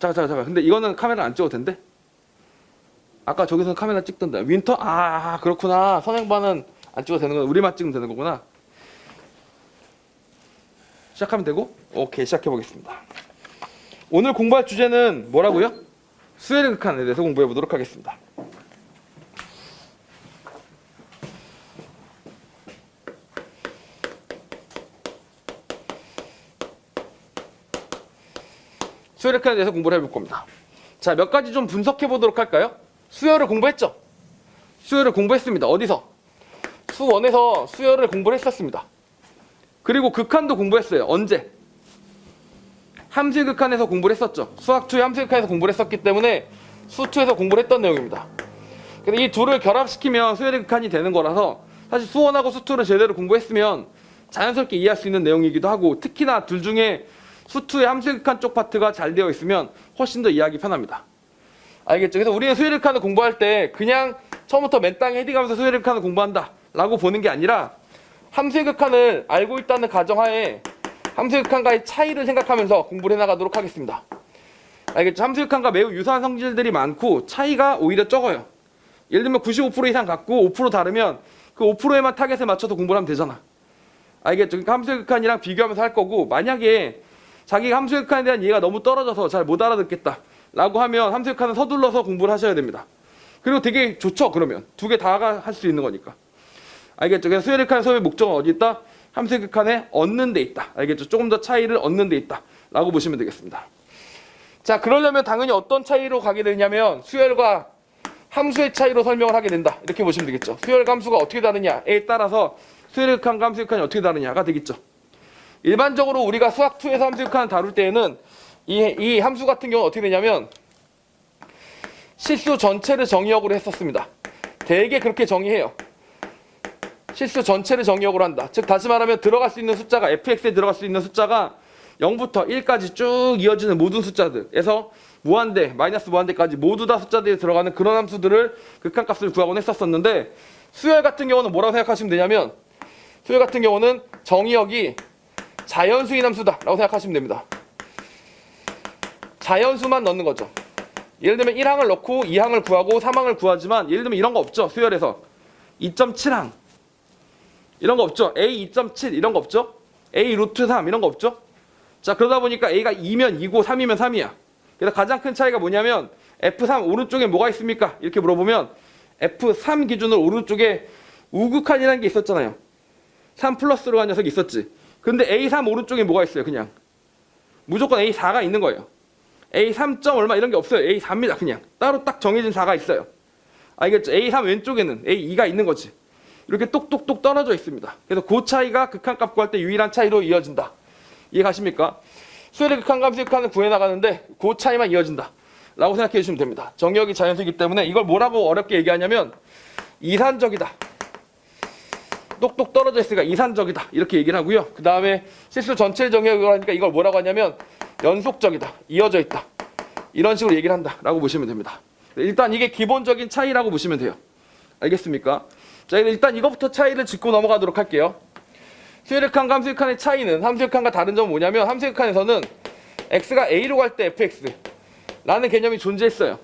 잠깐. 근데 이거는 카메라 안 찍어도 된대? 아까 저기서는 카메라 찍던데. 윈터? 그렇구나. 선행반은 안 찍어도 되는 거구나. 우리만 찍으면 되는 거구나. 시작하면 되고? 오케이, 시작해 보겠습니다. 오늘 공부할 주제는 뭐라고요? 수열의 극한에 대해서 공부해 보도록 하겠습니다. 수열의 극한에 대해서 공부를 해볼 겁니다. 자, 몇 가지 좀 분석해 보도록 할까요? 수열을 공부했죠? 수열을 공부했습니다. 어디서? 수1에서 수열을 공부를 했었습니다. 그리고 극한도 공부했어요. 언제? 함수의 극한에서 공부를 했었죠. 수학2의 함수의 극한에서 공부를 했었기 때문에 수2에서 공부를 했던 내용입니다. 근데 이 둘을 결합시키면 수열의 극한이 되는 거라서 사실 수1하고 수2를 제대로 공부했으면 자연스럽게 이해할 수 있는 내용이기도 하고, 특히나 둘 중에 수2의 함수의 극한 쪽 파트가 잘 되어 있으면 훨씬 더 이해하기 편합니다. 알겠죠? 그래서 우리는 수열의 극한을 공부할 때 그냥 처음부터 맨 땅에 헤딩하면서 수열의 극한을 공부한다 라고 보는 게 아니라, 함수의 극한을 알고 있다는 가정하에 함수의 극한과의 차이를 생각하면서 공부를 해나가도록 하겠습니다. 알겠죠? 함수의 극한과 매우 유사한 성질들이 많고 차이가 오히려 적어요. 예를 들면 95% 이상 같고 5% 다르면 그 5%에만 타겟에 맞춰서 공부를 하면 되잖아. 알겠죠? 그러니까 함수의 극한이랑 비교하면서 할 거고, 만약에 자기가 함수의 극한에 대한 이해가 너무 떨어져서 잘 못 알아듣겠다 라고 하면 함수의 극한은 서둘러서 공부를 하셔야 됩니다. 그리고 되게 좋죠. 그러면 두 개 다가 할 수 있는 거니까. 알겠죠? 그래서 수열의 극한 수업의 목적은 어디 있다? 함수의 극한에 얻는 데 있다. 알겠죠? 조금 더 차이를 얻는 데 있다 라고 보시면 되겠습니다. 자, 그러려면 당연히 어떤 차이로 가게 되냐면 수열과 함수의 차이로 설명을 하게 된다, 이렇게 보시면 되겠죠. 수열과 함수가 어떻게 다르냐에 따라서 수열의 극한과 함수의 극한이 어떻게 다르냐가 되겠죠. 일반적으로 우리가 수학2에서 함수의 극한을 다룰 때에는 이 함수 같은 경우는 어떻게 되냐면 실수 전체를 정의역으로 했었습니다. 대개 그렇게 정의해요. 실수 전체를 정의역으로 한다. 즉 다시 말하면 들어갈 수 있는 숫자가, fx에 들어갈 수 있는 숫자가 0부터 1까지 쭉 이어지는 모든 숫자들에서 무한대, 마이너스 무한대까지 모두 다 숫자들이 들어가는 그런 함수들을 극한값을 구하곤 했었었는데, 수열 같은 경우는 뭐라고 생각하시면 되냐면, 수열 같은 경우는 정의역이 자연수인 함수다 라고 생각하시면 됩니다. 자연수만 넣는 거죠. 예를 들면 1항을 넣고 2항을 구하고 3항을 구하지만, 예를 들면 이런 거 없죠. 수열에서 2.7항 이런 거 없죠. a 2.7 이런 거 없죠. a 루트 3 이런 거 없죠. 자, 그러다 보니까 a가 2면 2고 3이면 3이야. 그래서 가장 큰 차이가 뭐냐면, F3 오른쪽에 뭐가 있습니까? 이렇게 물어보면 F3 기준으로 오른쪽에 우극한이라는 게 있었잖아요. 3 플러스로 간 녀석이 있었지. 근데 A3 오른쪽에 뭐가 있어요? 그냥 무조건 A4가 있는 거예요. A3. 얼마 이런 게 없어요. A4입니다. 그냥 따로 딱 정해진 4가 있어요. 알겠죠? A3 왼쪽에는 A2가 있는 거지. 이렇게 똑똑똑 떨어져 있습니다. 그래서 그 차이가 극한값 구할 때 유일한 차이로 이어진다. 이해 가십니까? 수열의 극한과 함수의 극한을 구해나가는데 그 차이만 이어진다 라고 생각해 주시면 됩니다. 정의역이 자연수이기 때문에 이걸 뭐라고 어렵게 얘기하냐면 이산적이다. 똑똑 떨어져 있으니까 이산적이다 이렇게 얘기를 하고요. 그 다음에 실수 전체 정의역을 하니까 이걸 뭐라고 하냐면 연속적이다, 이어져 있다, 이런 식으로 얘기를 한다 라고 보시면 됩니다. 일단 이게 기본적인 차이라고 보시면 돼요. 알겠습니까? 자, 일단 이것부터 차이를 짚고 넘어가도록 할게요. 수열의 극한과 함수의 극한의 차이는, 함수의 극한과 다른 점은 뭐냐면, 함수의 극한에서는 x가 a로 갈 때 fx 라는 개념이 존재했어요.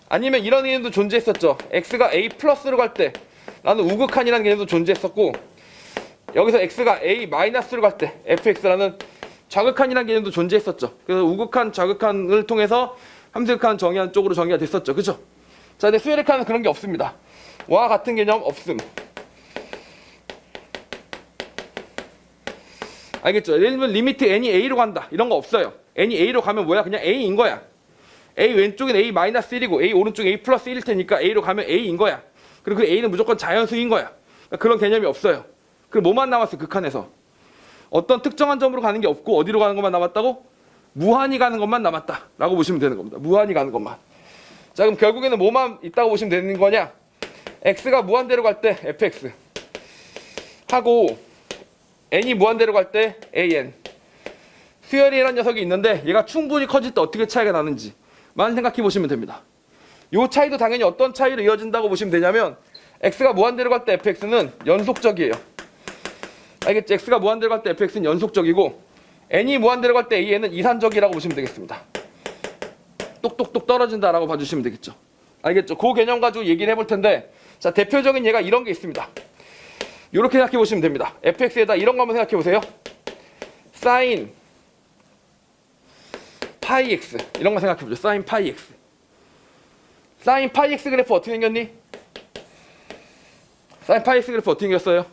아니면 이런 개념도 존재했었죠. x가 a 플러스로 갈 때 라는 우극한이라는 개념도 존재했었고, 여기서 x가 a 마이너스로 갈 때 fx라는 좌극한이라는 개념도 존재했었죠. 그래서 우극한, 좌극한을 통해서 함수의 극한 정의한 쪽으로 정의가 됐었죠. 그죠? 자, 근데 수열의 극한은 그런 게 없습니다. 와 같은 개념 없음. 알겠죠? 예를 들면 리미트 n이 a로 간다 이런 거 없어요. n이 a로 가면 뭐야? 그냥 a인 거야. a 왼쪽은 a 마이너스 1이고 a 오른쪽은 a 플러스 1일 테니까 a로 가면 a인 거야. 그리고 그 a는 무조건 자연수인 거야. 그러니까 그런 개념이 없어요. 그리고 뭐만 남았어? 극한에서 어떤 특정한 점으로 가는 게 없고, 어디로 가는 것만 남았다고? 무한히 가는 것만 남았다 라고 보시면 되는 겁니다. 무한히 가는 것만. 자, 그럼 결국에는 뭐만 있다고 보시면 되는 거냐? x가 무한대로 갈 때 fx 하고 n이 무한대로 갈 때 an. 수열이라는 녀석이 있는데 얘가 충분히 커질 때 어떻게 차이가 나는지만 생각해 보시면 됩니다. 이 차이도 당연히 어떤 차이로 이어진다고 보시면 되냐면, x가 무한대로 갈 때 fx는 연속적이에요. 알겠죠? x가 무한대로 갈 때 fx는 연속적이고 n이 무한대로 갈 때 an은 이산적이라고 보시면 되겠습니다. 똑똑똑 떨어진다라고 봐주시면 되겠죠. 알겠죠? 그 개념 가지고 얘기를 해볼 텐데, 자, 대표적인 예가 이런 게 있습니다. 이렇게 생각해 보시면 됩니다. fx에다 이런 거 한번 생각해 보세요. sin 파이 x 이런 거 생각해 보죠. sin 파이 x. sin 파이 x 그래프 어떻게 생겼니? sin 파이 x 그래프 어떻게 생겼어요?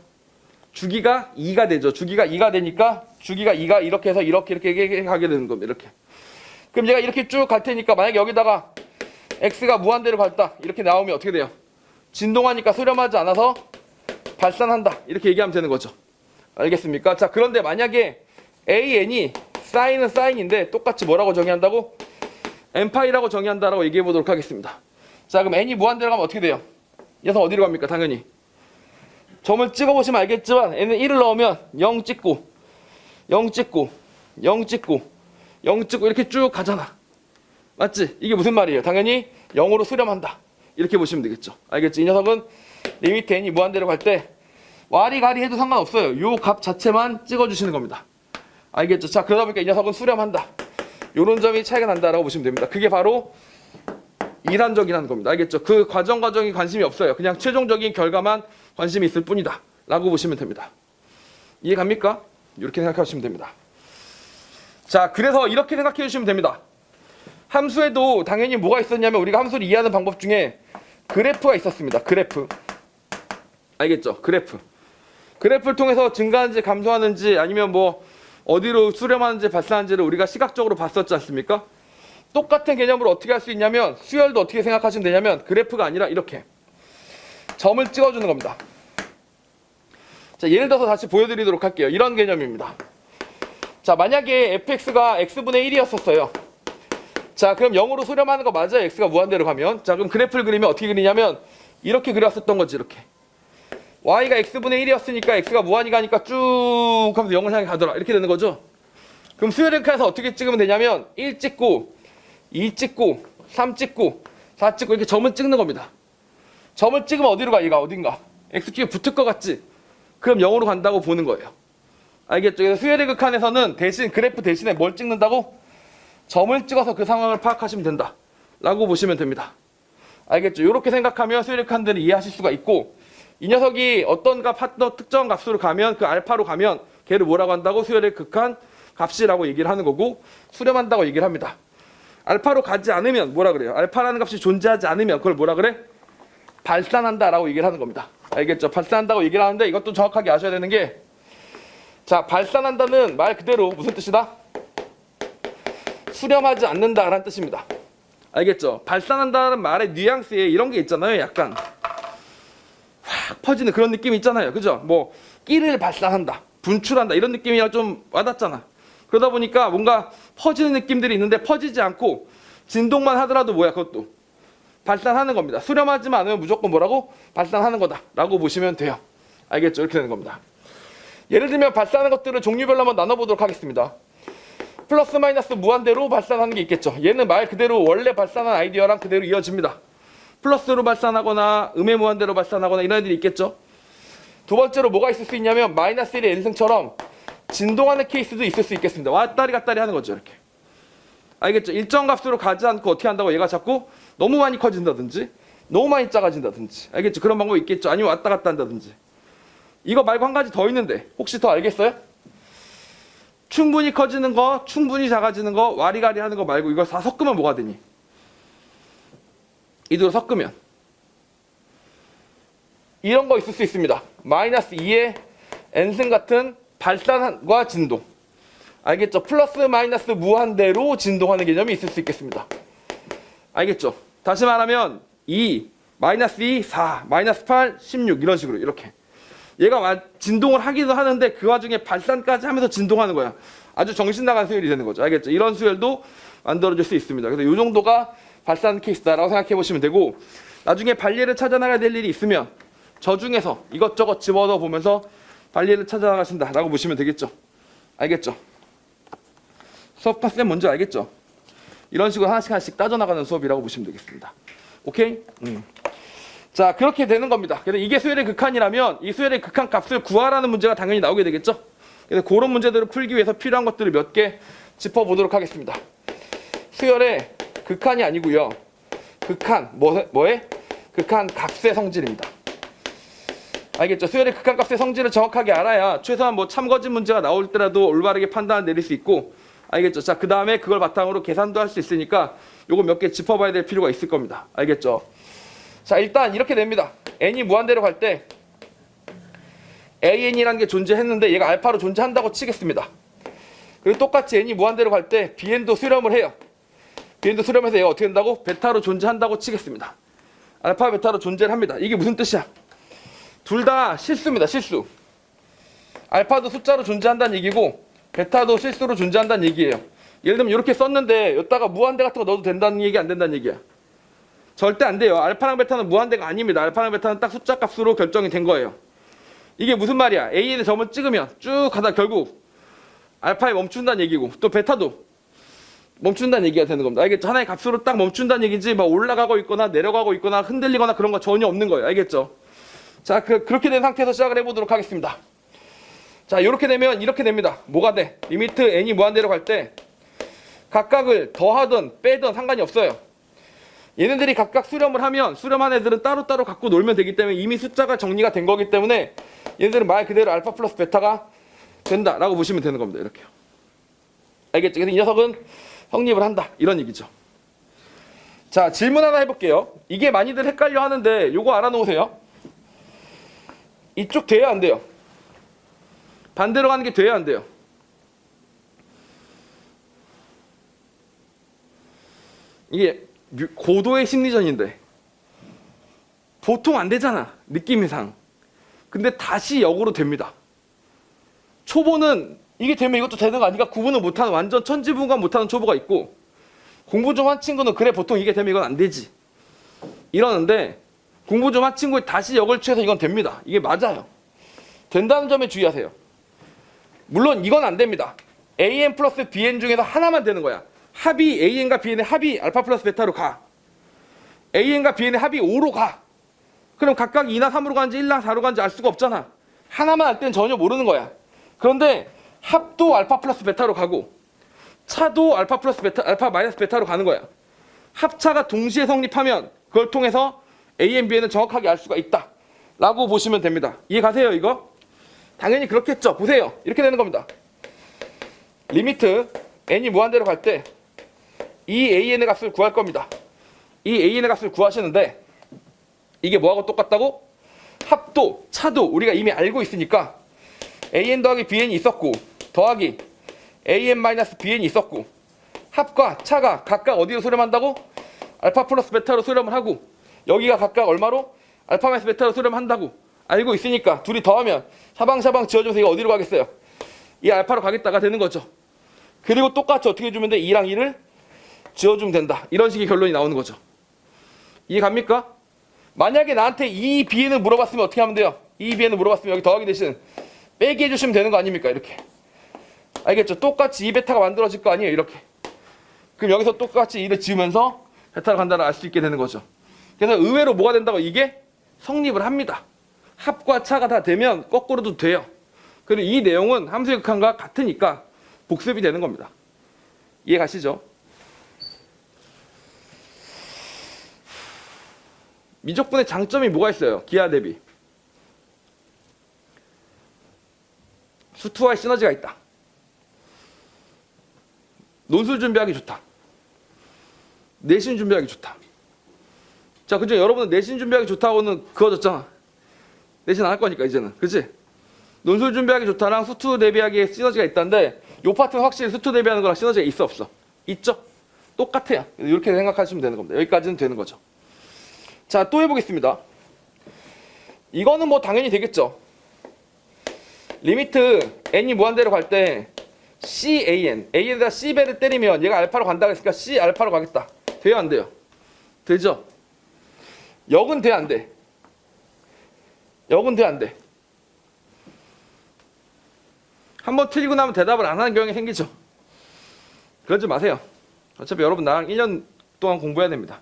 주기가 2가 되죠. 주기가 2가 되니까 주기가 2가 이렇게 해서 이렇게 가게 되는 겁니다. 이렇게. 그럼 얘가 이렇게 쭉 갈 테니까 만약에 여기다가 x가 무한대로 갈다 이렇게 나오면 어떻게 돼요? 진동하니까 수렴하지 않아서 발산한다 이렇게 얘기하면 되는 거죠. 알겠습니까? 자, 그런데 만약에 an이 사인은 사인인데 똑같이 뭐라고 정의한다고? n파이라고 정의한다라고 얘기해 보도록 하겠습니다. 자, 그럼 n이 무한대로 가면 어떻게 돼요? 이 녀석 어디로 갑니까? 당연히 점을 찍어보시면 알겠지만 n은 1을 넣으면 0 찍고 0 찍고 0 찍고 0 찍고 이렇게 쭉 가잖아. 맞지? 이게 무슨 말이에요? 당연히 0으로 수렴한다 이렇게 보시면 되겠죠. 알겠죠? 이 녀석은 리미트 n이 무한대로 갈 때 와리가리 해도 상관없어요. 요 값 자체만 찍어주시는 겁니다. 알겠죠? 자, 그러다 보니까 이 녀석은 수렴한다. 요런 점이 차이가 난다라고 보시면 됩니다. 그게 바로 이란적이라는 겁니다. 알겠죠? 그 과정이 관심이 없어요. 그냥 최종적인 결과만 관심이 있을 뿐이다 라고 보시면 됩니다. 이해 갑니까? 이렇게 생각하시면 됩니다. 자, 그래서 이렇게 생각해 주시면 됩니다. 함수에도 당연히 뭐가 있었냐면 우리가 함수를 이해하는 방법 중에 그래프가 있었습니다. 그래프. 알겠죠? 그래프를 통해서 증가하는지 감소하는지 아니면 뭐 어디로 수렴하는지 발산하는지를 우리가 시각적으로 봤었지 않습니까? 똑같은 개념으로 어떻게 할 수 있냐면 수열도 어떻게 생각하시면 되냐면 그래프가 아니라 이렇게 점을 찍어주는 겁니다. 자, 예를 들어서 다시 보여드리도록 할게요. 이런 개념입니다. 자, 만약에 fx가 x분의 1이었었어요. 자, 그럼 0으로 수렴하는 거 맞아요? x가 무한대로 가면. 자, 그럼 그래프를 그리면 어떻게 그리냐면 이렇게 그렸었던 거지. 이렇게 y가 x분의 1이었으니까 x가 무한이 가니까 쭉 하면서 0을 향해 가더라 이렇게 되는 거죠. 그럼 수열의 극한에서 어떻게 찍으면 되냐면 1 찍고 2 찍고 3 찍고 4 찍고 이렇게 점을 찍는 겁니다. 점을 찍으면 어디로 가? 얘가 어딘가 x축에 붙을 것 같지? 그럼 0으로 간다고 보는 거예요. 알겠죠? 그래서 수열의 극한에서는 대신 그래프 대신에 뭘 찍는다고? 점을 찍어서 그 상황을 파악하시면 된다 라고 보시면 됩니다. 알겠죠? 이렇게 생각하면 수열의 극한들을 이해하실 수가 있고, 이 녀석이 어떤 값, 특정 값으로 가면 그 알파로 가면 걔를 뭐라고 한다고? 수열의 극한 값이라고 얘기를 하는 거고 수렴한다고 얘기를 합니다. 알파로 가지 않으면 뭐라 그래요? 알파라는 값이 존재하지 않으면 그걸 뭐라 그래? 발산한다라고 얘기를 하는 겁니다. 알겠죠? 발산한다고 얘기를 하는데 이것도 정확하게 아셔야 되는 게, 자, 발산한다는 말 그대로 무슨 뜻이다? 수렴하지 않는다라는 뜻입니다. 알겠죠? 발산한다는 말의 뉘앙스에 이런 게 있잖아요. 약간 확 퍼지는 그런 느낌이 있잖아요. 그죠? 뭐 끼를 발산한다, 분출한다 이런 느낌이랑 좀 와닿잖아. 그러다 보니까 뭔가 퍼지는 느낌들이 있는데 퍼지지 않고 진동만 하더라도 뭐야? 그것도 발산하는 겁니다. 수렴하지만 않으면 무조건 뭐라고? 발산하는 거다 라고 보시면 돼요. 알겠죠? 이렇게 되는 겁니다. 예를 들면 발산하는 것들을 종류별로 한번 나눠보도록 하겠습니다. 플러스 마이너스 무한대로 발산하는 게 있겠죠. 얘는 말 그대로 원래 발산한 아이디어랑 그대로 이어집니다. 플러스로 발산하거나 음의 무한대로 발산하거나 이런 애들이 있겠죠. 두 번째로 뭐가 있을 수 있냐면 마이너스 1의 n승처럼 진동하는 케이스도 있을 수 있겠습니다. 왔다리 갔다리 하는 거죠. 이렇게. 알겠죠? 일정 값으로 가지 않고 어떻게 한다고? 얘가 자꾸 너무 많이 커진다든지 너무 많이 작아진다든지. 알겠죠? 그런 방법이 있겠죠. 아니면 왔다 갔다 한다든지. 이거 말고 한 가지 더 있는데 혹시 더 알겠어요? 충분히 커지는 거, 충분히 작아지는 거, 와리가리 하는 거 말고 이걸 다 섞으면 뭐가 되니? 이대로 섞으면 이런 거 있을 수 있습니다. 마이너스 2의 n승 같은 발산과 진동. 알겠죠? 플러스 마이너스 무한대로 진동하는 개념이 있을 수 있겠습니다. 알겠죠? 다시 말하면 2, 마이너스 2, 4, 마이너스 8, 16 이런 식으로 이렇게 얘가 진동을 하기도 하는데 그 와중에 발산까지 하면서 진동하는 거야. 아주 정신 나간 수열이 되는 거죠. 알겠죠? 이런 수열도 만들어질 수 있습니다. 그래서 이 정도가 발산 케이스다라고 생각해 보시면 되고, 나중에 발리를 찾아나가야 될 일이 있으면 저 중에서 이것저것 집어넣어 보면서 발리를 찾아나가신다라고 보시면 되겠죠. 알겠죠? 수업 파쌤 뭔지 알겠죠? 이런 식으로 하나씩 따져나가는 수업이라고 보시면 되겠습니다. 오케이? 자, 그렇게 되는 겁니다. 그래서 이게 수열의 극한이라면 이 수열의 극한 값을 구하라는 문제가 당연히 나오게 되겠죠? 그래서 그런 문제들을 풀기 위해서 필요한 것들을 몇 개 짚어보도록 하겠습니다. 수열의 극한이 아니고요. 극한 뭐에? 극한 값의 성질입니다. 알겠죠? 수열의 극한 값의 성질을 정확하게 알아야 최소한 뭐 참거짓 문제가 나올 때라도 올바르게 판단을 내릴 수 있고, 알겠죠? 자, 그 다음에 그걸 바탕으로 계산도 할 수 있으니까 요거 몇 개 짚어봐야 될 필요가 있을 겁니다. 알겠죠? 자, 일단 이렇게 됩니다. n이 무한대로 갈 때 an이라는 게 존재했는데 얘가 알파로 존재한다고 치겠습니다. 그리고 똑같이 n이 무한대로 갈 때 bn도 수렴을 해요. bn도 수렴해서 얘가 어떻게 된다고? 베타로 존재한다고 치겠습니다. 알파 베타로 존재를 합니다. 이게 무슨 뜻이야? 둘 다 실수입니다. 실수. 알파도 숫자로 존재한다는 얘기고 베타도 실수로 존재한다는 얘기예요. 예를 들면 이렇게 썼는데 여기다가 무한대 같은 거 넣어도 된다는 얘기 안 된다는 얘기야. 절대 안 돼요. 알파랑 베타는 무한대가 아닙니다. 알파랑 베타는 딱 숫자 값으로 결정이 된 거예요. 이게 무슨 말이야? A의 점을 찍으면 쭉 가다 결국 알파에 멈춘다는 얘기고 또 베타도 멈춘다는 얘기가 되는 겁니다. 알겠죠? 하나의 값으로 딱 멈춘다는 얘기지 막 올라가고 있거나 내려가고 있거나 흔들리거나 그런 거 전혀 없는 거예요. 알겠죠? 자, 그렇게 된 상태에서 시작을 해보도록 하겠습니다. 자, 이렇게 되면 이렇게 됩니다. 뭐가 돼? 리미트 n이 무한대로 갈 때 각각을 더하든 빼든 상관이 없어요. 얘네들이 각각 수렴을 하면 수렴한 애들은 따로따로 갖고 놀면 되기 때문에 이미 숫자가 정리가 된 거기 때문에 얘네들은 말 그대로 알파 플러스 베타가 된다라고 보시면 되는 겁니다. 이렇게요. 알겠죠? 그래서 이 녀석은 성립을 한다. 이런 얘기죠. 자, 질문 하나 해볼게요. 이게 많이들 헷갈려 하는데 요거 알아놓으세요. 이쪽 돼야 안 돼요? 반대로 가는 게 돼야 안 돼요? 이게 고도의 심리전인데 보통 안 되잖아. 느낌상. 근데 다시 역으로 됩니다. 초보는 이게 되면 이것도 되는 거 아니까 구분을 못하는 완전 천지분간 못하는 초보가 있고 공부 좀 한 친구는 그래 보통 이게 되면 이건 안 되지 이러는데 공부 좀 한 친구에 다시 역을 취해서 이건 됩니다. 이게 맞아요. 된다는 점에 주의하세요. 물론 이건 안 됩니다. an 플러스 bn 중에서 하나만 되는 거야. 합이 an과 bn의 합이 알파 플러스 베타로 가. an과 bn의 합이 5로 가. 그럼 각각 2나 3으로 가는지 1나 4로 가는지 알 수가 없잖아. 하나만 할 때는 전혀 모르는 거야. 그런데 합도 알파 플러스 베타로 가고 차도 알파 플러스 베타, 알파 마이너스 베타로 가는 거야. 합차가 동시에 성립하면 그걸 통해서 a, bn은 정확하게 알 수가 있다 라고 보시면 됩니다. 이해 가세요 이거? 당연히 그렇겠죠. 보세요. 이렇게 되는 겁니다. 리미트 n이 무한대로 갈 때 이 an의 값을 구할 겁니다. 이 an의 값을 구하시는데 이게 뭐하고 똑같다고? 합도, 차도 우리가 이미 알고 있으니까 an 더하기 bn이 있었고 더하기 an-bn이 있었고 합과 차가 각각 어디로 수렴한다고? 알파 플러스 베타로 수렴을 하고 여기가 각각 얼마로? 알파 마이너스 베타로 수렴한다고 알고 있으니까 둘이 더하면 샤방샤방 지어줘서 이거 어디로 가겠어요? 이 알파로 가겠다가 되는 거죠. 그리고 똑같이 어떻게 해주면 돼? 2랑 2를 지어주면 된다. 이런 식의 결론이 나오는 거죠. 이해 갑니까? 만약에 나한테 2bn을 물어봤으면 어떻게 하면 돼요? 2bn을 물어봤으면 여기 더하기 대신 빼기 해주시면 되는 거 아닙니까? 이렇게. 알겠죠? 똑같이 2베타가 만들어질 거 아니에요? 이렇게. 그럼 여기서 똑같이 2를 지으면서 베타가 간다를 알 수 있게 되는 거죠. 그래서 의외로 뭐가 된다고? 이게 성립을 합니다. 합과 차가 다 되면 거꾸로도 돼요. 그리고 이 내용은 함수의 극한과 같으니까 복습이 되는 겁니다. 이해 가시죠? 미적분의 장점이 뭐가 있어요? 기하 대비. 수투와의 시너지가 있다. 논술 준비하기 좋다. 내신 준비하기 좋다. 자, 그죠? 여러분은 내신 준비하기 좋다고는 그어졌잖아. 내신 안 할 거니까 이제는. 그치? 논술 준비하기 좋다랑 수투 대비하기에 시너지가 있다는데 요 파트는 확실히 수투 대비하는 거랑 시너지가 있어 없어? 있죠? 똑같아요. 이렇게 생각하시면 되는 겁니다. 여기까지는 되는 거죠. 자, 또 해보겠습니다. 이거는 뭐 당연히 되겠죠. 리미트 n이 무한대로 갈 때 can, a에다 c배를 때리면 얘가 알파로 간다 그랬으니까 c 알파로 가겠다. 돼요 안 돼요? 되죠? 역은 돼 안 돼? 역은 돼 안 돼? 한번 틀리고 나면 대답을 안 하는 경향이 생기죠. 그러지 마세요. 어차피 여러분 나랑 1년 동안 공부해야 됩니다.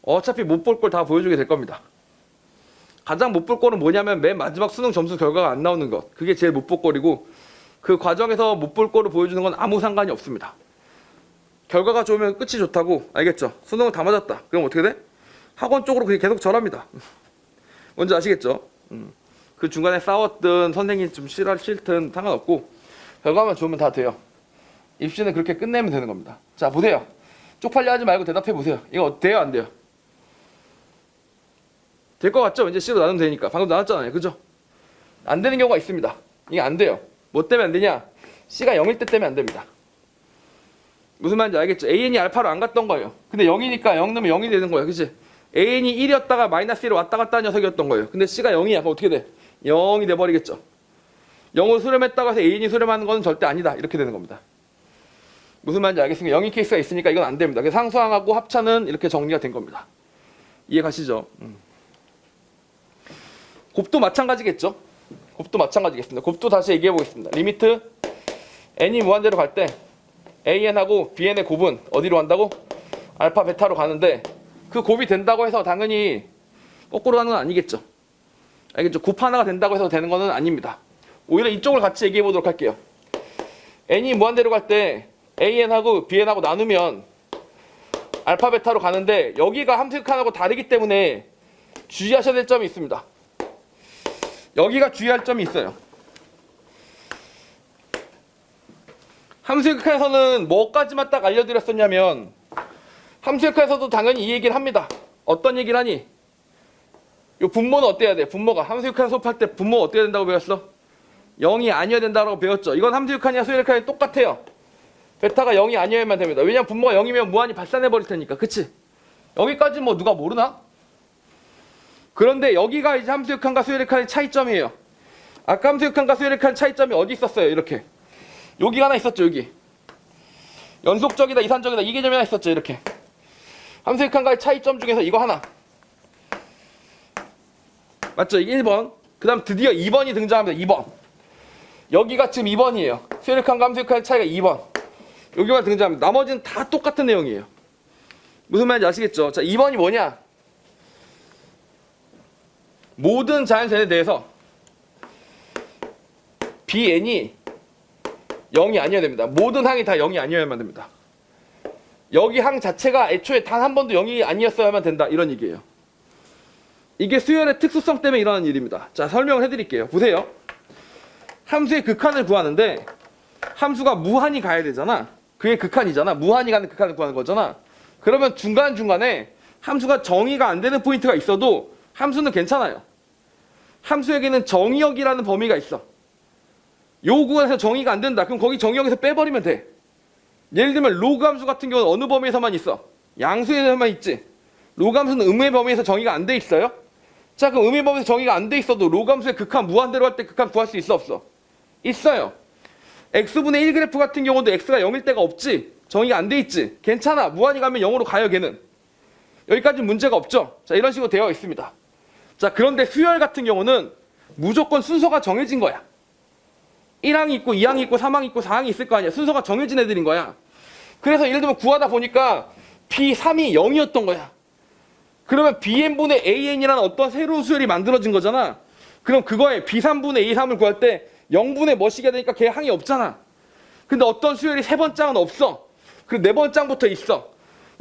어차피 못 볼 걸 다 보여주게 될 겁니다. 가장 못 볼 거는 뭐냐면 맨 마지막 수능 점수 결과가 안 나오는 것. 그게 제일 못 볼 거리고 그 과정에서 못 볼 거를 보여주는 건 아무 상관이 없습니다. 결과가 좋으면 끝이 좋다고. 알겠죠? 수능을 다 맞았다. 그럼 어떻게 돼? 학원 쪽으로 그게 계속 절합니다. 뭔지 아시겠죠? 그 중간에 싸웠든 선생님이 좀 싫든 상관없고 결과만 좋으면 다 돼요. 입시는 그렇게 끝내면 되는 겁니다. 자, 보세요. 쪽팔려 하지 말고 대답해 보세요. 이거 돼요, 안 돼요? 될 것 같죠? 이제 C로 나누면 되니까. 방금 나눴잖아요. 그죠? 안 되는 경우가 있습니다. 이게 안 돼요. 뭐 때문에 안 되냐? C가 0일 때 때문에 안 됩니다. 무슨 말인지 알겠죠? AN이 알파로 안 갔던 거예요. 근데 0이니까 0 넣으면 0이 되는 거예요. 그치? AN이 1이었다가 마이너스 1로 왔다 갔다 하는 녀석이었던 거예요. 근데 C가 0이야. 그럼 어떻게 돼? 0이 돼버리겠죠. 0으로 수렴했다고 해서 AN이 수렴하는 건 절대 아니다. 이렇게 되는 겁니다. 무슨 말인지 알겠습니까? 0인 케이스가 있으니까 이건 안 됩니다. 그래서 상수항하고 합차는 이렇게 정리가 된 겁니다. 이해 가시죠? 곱도 마찬가지겠죠? 곱도 마찬가지겠습니다. 곱도 다시 얘기해 보겠습니다. 리미트 n이 무한대로 갈 때 an하고 bn의 곱은 어디로 간다고? 알파 베타로 가는데 그 곱이 된다고 해서 당연히 거꾸로 가는 건 아니겠죠? 알겠죠? 곱 하나가 된다고 해서 되는 거는 아닙니다. 오히려 이쪽을 같이 얘기해 보도록 할게요. n이 무한대로 갈 때 an하고 bn하고 나누면 알파 베타로 가는데 여기가 함수극한하고 다르기 때문에 주의하셔야 될 점이 있습니다. 여기가 주의할 점이 있어요. 함수극한에서는 뭐까지만 딱 알려드렸었냐면 함수극한에서도 당연히 이 얘기를 합니다. 어떤 얘기를 하니? 요 분모는 어때야 돼? 분모가 함수극한 수업할 때 분모 어때야 된다고 배웠어? 0이 아니어야 된다고 배웠죠. 이건 함수극한이랑 수열극한이 똑같아요. 베타가 0이 아니어야만 됩니다. 왜냐면 분모가 0이면 무한히 발산해버릴 테니까. 그치? 여기까지 뭐 누가 모르나? 그런데 여기가 이제 함수극한과 수열극한의 차이점이에요. 아까 함수극한과 수열극한 차이점이 어디 있었어요? 이렇게. 여기 하나 있었죠. 여기. 연속적이다 이산적이다 이 개념이 하나 있었죠. 이렇게. 함수극한과의 차이점 중에서 이거 하나. 맞죠? 이게 1번. 그 다음 드디어 2번이 등장합니다. 2번. 여기가 지금 2번이에요. 수열극한과 함수극한의 차이가 2번. 여기만 등장합니다. 나머지는 다 똑같은 내용이에요. 무슨 말인지 아시겠죠? 자, 2번이 뭐냐? 모든 자연세에 대해서 bn이 0이 아니어야 됩니다. 모든 항이 다 0이 아니어야만 됩니다. 여기 항 자체가 애초에 단 한 번도 0이 아니었어야만 된다. 이런 얘기예요. 이게 수열의 특수성 때문에 일어나는 일입니다. 자, 설명을 해드릴게요. 보세요. 함수의 극한을 구하는데 함수가 무한히 가야 되잖아. 그게 극한이잖아. 무한히 가는 극한을 구하는 거잖아. 그러면 중간중간에 함수가 정의가 안 되는 포인트가 있어도 함수는 괜찮아요. 함수에게는 정의역이라는 범위가 있어. 요 구간에서 정의가 안 된다. 그럼 거기 정의역에서 빼버리면 돼. 예를 들면 로그 함수 같은 경우는 어느 범위에서만 있어? 양수에서만 있지. 로그 함수는 의무의 범위에서 정의가 안 돼 있어요? 자, 그럼 의무의 범위에서 정의가 안 돼 있어도 로그 함수의 극한 무한대로 할 때 극한 구할 수 있어 없어? 있어요. x분의 1 그래프 같은 경우도 x가 0일 때가 없지. 정의가 안 돼 있지. 괜찮아. 무한히 가면 0으로 가요. 걔는. 여기까지 문제가 없죠. 자, 이런 식으로 되어 있습니다. 자, 그런데 수열 같은 경우는 무조건 순서가 정해진 거야. 1항이 있고 2항이 있고 3항이 있고 4항이 있을 거 아니야. 순서가 정해진 애들인 거야. 그래서 예를 들면 구하다 보니까 B3이 0이었던 거야. 그러면 BN분의 AN이라는 어떤 새로운 수열이 만들어진 거잖아. 그럼 그거에 B3분의 A3을 구할 때 0분의 뭐시게 되니까 걔 항이 없잖아. 근데 어떤 수열이 세 번째 항은 없어. 그리고 네 번째 항부터 있어.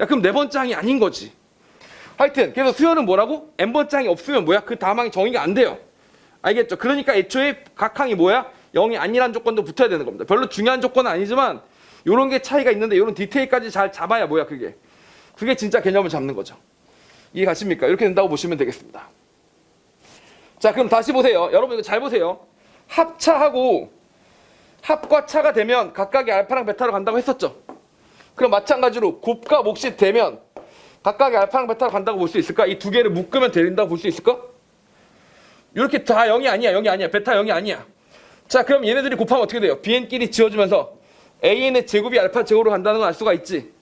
야, 그럼 네 번째 항이 아닌 거지. 하여튼 그래서 수열은 뭐라고? n번째 항이 없으면 뭐야? 그 다음 항이 정의가 안 돼요. 알겠죠? 그러니까 애초에 각 항이 뭐야? 0이 아니란 조건도 붙어야 되는 겁니다. 별로 중요한 조건은 아니지만 요런 게 차이가 있는데 요런 디테일까지 잘 잡아야 뭐야 그게. 그게 진짜 개념을 잡는 거죠. 이해 가십니까? 이렇게 된다고 보시면 되겠습니다. 자, 그럼 다시 보세요. 여러분 이거 잘 보세요. 합차하고 합과 차가 되면 각각의 알파랑 베타로 간다고 했었죠. 그럼 마찬가지로 곱과 몫이 되면 각각의 알파랑 베타로 간다고 볼 수 있을까? 이 두 개를 묶으면 된다고 볼 수 있을까? 이렇게 다 0이 아니야. 0이 아니야. 베타 0이 아니야. 자, 그럼 얘네들이 곱하면 어떻게 돼요? bn끼리 지워주면서 an의 제곱이 알파 제곱으로 간다는 걸 알 수가 있지.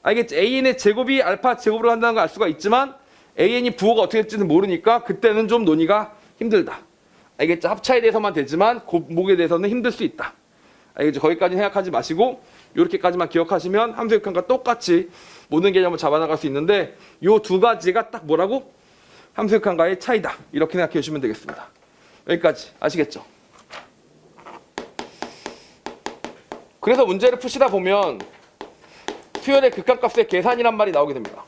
알겠지? an의 제곱이 알파 제곱으로 간다는 걸 알 수가 있지만 an이 부호가 어떻게 될지는 모르니까 그때는 좀 논의가 힘들다. 알겠죠? 합차에 대해서만 되지만 곱목에 대해서는 힘들 수 있다. 알겠죠? 거기까지 생각하지 마시고 이렇게까지만 기억하시면 함수극한과 똑같이 모든 개념을 잡아나갈 수 있는데 요 두 가지가 딱 뭐라고? 함수극한과의 차이다. 이렇게 생각해 주시면 되겠습니다. 여기까지 아시겠죠? 그래서 문제를 푸시다 보면 수열의 극한값의 계산이란 말이 나오게 됩니다.